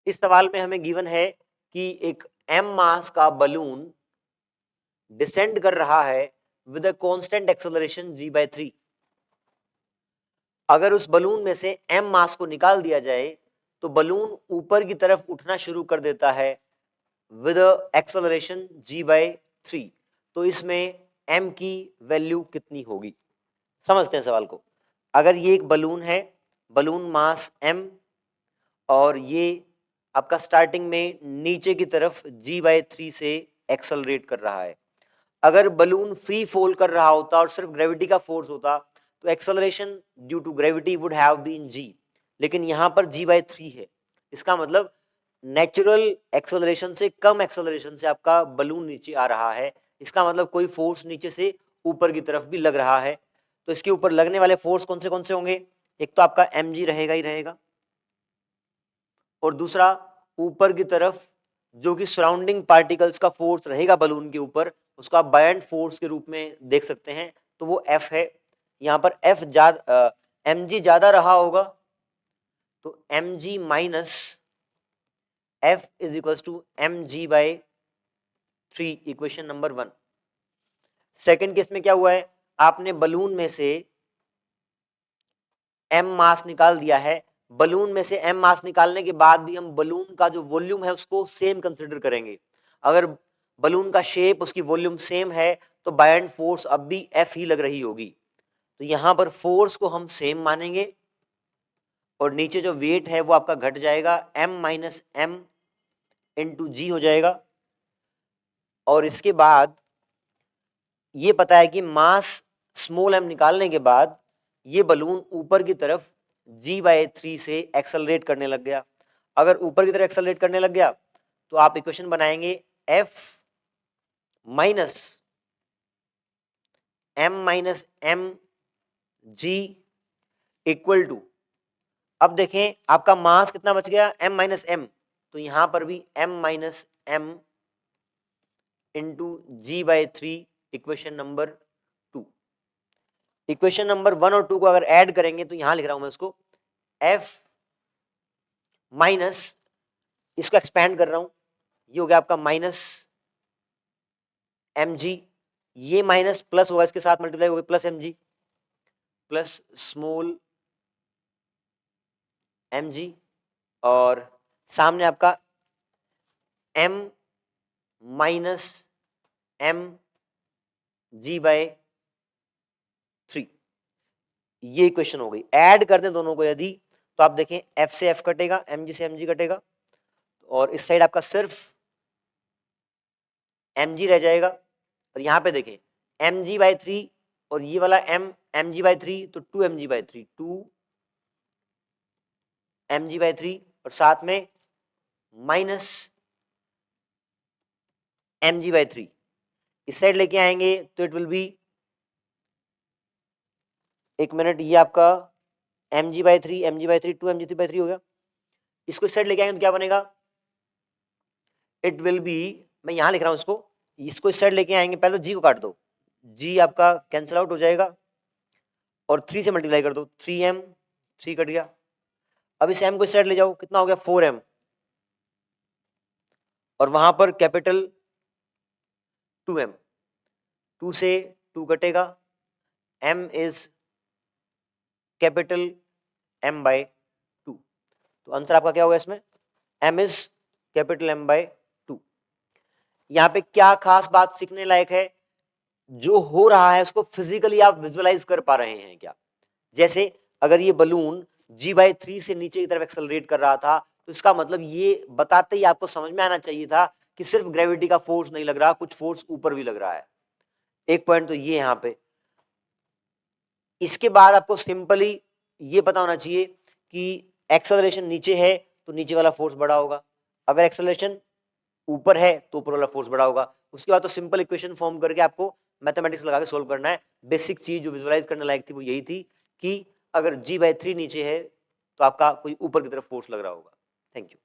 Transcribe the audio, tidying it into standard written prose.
इस सवाल में हमें गिवन है कि एक m मास का बलून डिसेंड कर रहा है with a constant acceleration g/3। अगर उस बलून में से m मास को निकाल दिया जाए तो बलून ऊपर की तरफ उठना शुरू कर देता है विद एक्सेलरेशन g/3। तो इसमें m की वैल्यू कितनी होगी? समझते हैं सवाल को। अगर ये एक बलून है, बलून मास m और ये आपका स्टार्टिंग में नीचे की तरफ g/3 से एक्सेलरेट कर रहा है। अगर बलून फ्री फॉल कर रहा होता और सिर्फ ग्रेविटी का फोर्स होता तो acceleration due to gravity would have been g, लेकिन यहां पर g/3 है। इसका मतलब नेचुरल एक्सेलरेशन से कम एक्सेलरेशन से आपका बलून नीचे आ रहा है। इसका मतलब कोई फोर्स नीचे से ऊपर की तरफ भी लग रहा है। तो इसके ऊपर लगने वाले फोर्स कौन से होंगे? एक तो आपका mg रहेगा ही रहेगा, और दूसरा ऊपर की तरफ जो कि सराउंडिंग पार्टिकल्स का फोर्स रहेगा बलून के ऊपर, उसको आप बायंट फोर्स के रूप में देख सकते हैं, तो वो F है। यहाँ पर F ज्यादा mg ज्यादा रहा होगा, तो mg minus F is equal to mg/3, equation number 1। Second case में क्या हुआ है? आपने बलून में से m मास निकाल दिया है। बलून में से m मास निकालने के बाद भी हम बलून का जो वॉल्यूम है उसको सेम कंसीडर करेंगे। अगर बलून का शेप, उसकी वॉल्यूम सेम है तो बायंट फोर्स अब भी F ही लग रही होगी। तो यहां पर फोर्स को हम सेम मानेंगे और नीचे जो वेट है वो आपका घट जाएगा, m माइनस m इंटू जी हो जाएगा। और इसके बाद ये पता है कि मास स्मॉल m निकालने के बाद ये बलून ऊपर की तरफ g/3 से एक्सेलरेट करने लग गया। अगर ऊपर की तरफ एक्सेलरेट करने लग गया तो आप इक्वेशन बनाएंगे F minus m g equal to, अब देखें आपका मास कितना बच गया, m-m, तो यहां पर भी m-m into g/3, equation number 2। Equation number 1 और 2 को अगर ऐड करेंगे तो यहां लिख रहा हूं मैं उसको F माइनस, इसको एक्सपैंड कर रहा हूं, ये हो गया आपका माइनस mg, ये माइनस प्लस होगा, इसके साथ मल्टीप्लाई होगा plus mg, plus small mg, और सामने आपका m माइनस m g/3, ये इक्वेशन हो गई। ऐड कर दें दोनों को यदि, तो आप देखें f से f कटेगा, mg से mg कटेगा, और इस साइड आपका सिर्फ mg रह जाएगा। और यहां पे देखें mg/3 और ये वाला m mg/3, तो 2mg/3, 2mg/3, और साथ में माइनस mg/3 इस साइड लेके आएंगे तो इट विल बी, एक मिनट, ये आपका mg/3 mg/3 2mg/3 हो गया। इसको इस साइड लेके आएंगे तो क्या बनेगा? इट विल बी, मैं यहां लिख रहा हूं इसको इस साइड लेके आएंगे, पहले तो g को काट दो, g आपका कैंसिल आउट हो जाएगा और 3 से मल्टीप्लाई कर दो, 3m, 3 कट गया। अब इस m को इस साइड ले जाओ, कितना हो गया 4m, और वहां पर कैपिटल 2m, 2 से 2 कटेगा, m इज कैपिटल m/2। तो आंसर आपका क्या होगा इसमें? m is capital m/2। यहाँ पे क्या खास बात सीखने लायक है? जो हो रहा है उसको फिजिकली आप विजुअलाइज कर पा रहे हैं क्या? जैसे अगर ये बलून g/3 से नीचे की तरफ एक्सेलरेट कर रहा था तो इसका मतलब ये बताते ही आपको समझ में आना चाहिए था कि सिर्फ ग्रेविटी का फोर्स नहीं लग रहा, कुछ फोर्स ऊपर भी लग रहा है। एक पॉइंट तो ये यहां पे। इसके बाद आपको सिंपली ये पता होना चाहिए कि एक्सेलरेशन नीचे है तो नीचे वाला फोर्स बड़ा होगा, अगर एक्सेलरेशन ऊपर है तो ऊपर वाला फोर्स बड़ा होगा। उसके बाद तो सिंपल इक्वेशन फॉर्म करके आपको मैथमेटिक्स लगा के सोल्व करना है। बेसिक चीज जो विजुअलाइज करने लायक थी वो यही थी कि अगर g/3 नीचे है तो आपका कोई ऊपर की तरफ फोर्स लग रहा होगा। Thank you.